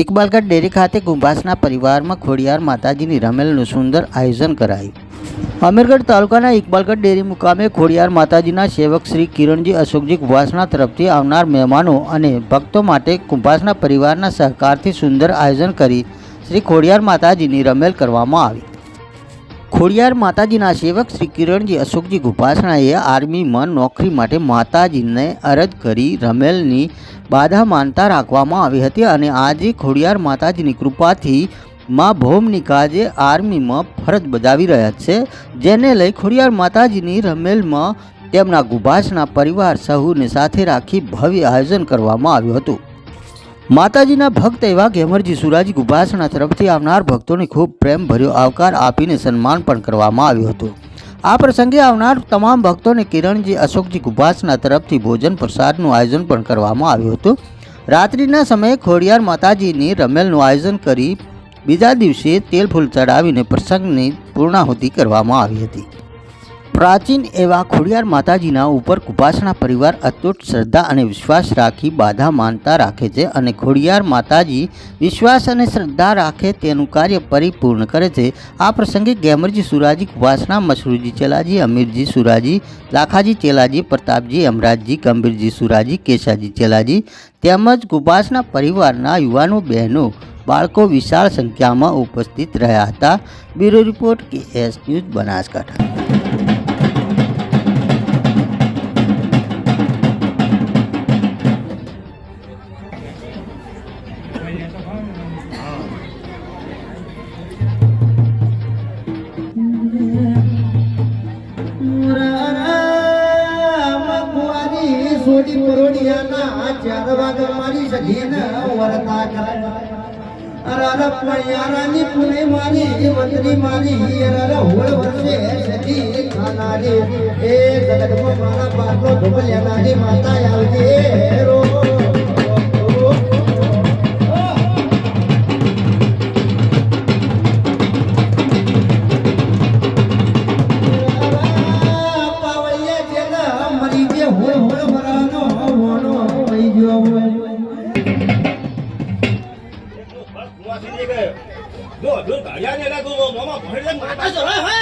Iqbalgadh dairy ખાતે કુંભાસના પરિવારમાં ખોડિયાર માતાજીની રમેલનું સુંદર આયોજન કરાયું। અમીરગઢ તાલુકાના ઇકબાલગઢ ડેરી મુકામે ખોડિયાર માતાજીના સેવક શ્રી કિરણજી અશોકજી કુંભાસના તરફથી આવનાર મહેમાનો અને ભક્તો માટે કુંભાસના પરિવારના સહકારથી સુંદર આયોજન કરી શ્રી ખોડિયાર માતાજીની રમેલ કરવામાં આવી। ખોડિયાર માતાજીના સેવક શ્રી કિરણજી અશોકજી કુંભાસણાએ આર્મીમાં નોકરી માટે માતાજીને અરજ કરી રમેલની બાધા માનતા રાખવામાં આવી હતી અને આજે ખોડિયાર માતાજીની કૃપાથી માં ભૌમની કાજે આર્મીમાં ફરજ બજાવી રહ્યા છે, જેને લઈ ખોડિયાર માતાજીની રમેલમાં તેમના કુંભાસના પરિવાર સહુને સાથે રાખી ભવ્ય આયોજન કરવામાં આવ્યું હતું। માતાજીના ભક્ત એવા ગેમરજી સુરાજી કુંભાસના તરફથી આવનાર ભક્તોને ખૂબ પ્રેમભર્યો આવકાર આપીને સન્માન પણ કરવામાં આવ્યું હતું। આ પ્રસંગે આવનાર તમામ ભક્તોને કિરણજી અશોકજી કુંભાસના તરફથી ભોજન પ્રસાદનું આયોજન પણ કરવામાં આવ્યું હતું। રાત્રિના સમયે ખોડિયાર માતાજીની રમેલનું આયોજન કરી બીજા દિવસે તેલ ફૂલ ચડાવીને પ્રસંગની પૂર્ણાહુતિ કરવામાં આવી હતી। પ્રાચીન એવા ખોડિયાર માતાજીના ઉપર કુંભાસના પરિવાર અતૂટ શ્રદ્ધા અને વિશ્વાસ રાખી બાધા માનતા રાખે છે અને ખોડિયાર માતાજી વિશ્વાસ અને શ્રદ્ધા રાખે તેનું કાર્ય પરિપૂર્ણ કરે છે। આ પ્રસંગે ગેમરજી સુરાજી કુંભાસના મશરૂજી ચેલાજી, અમીરજી સુરાજી, લાખાજી ચેલાજી, પ્રતાપજી, અમરાજજી, ગંભીરજી સુરાજી, કેશાજી ચેલાજી તેમજ કુંભાસના પરિવારના યુવાનો, બહેનો, બાળકો વિશાળ સંખ્યામાં ઉપસ્થિત રહ્યા હતા। Bureau report KS news Banaskantha. सोडी परोडियाना चार वाग मारी सगीन वरता कर अरे पयारानी पुणे मारी वंदरी मारी अरे होळ वर्षे सदी खानारी ए जगदमा मारा बाटलो ढोबल्यानारी माता आवजे रो गाड़िया ने लगा तो मामा भर ले माता चला है।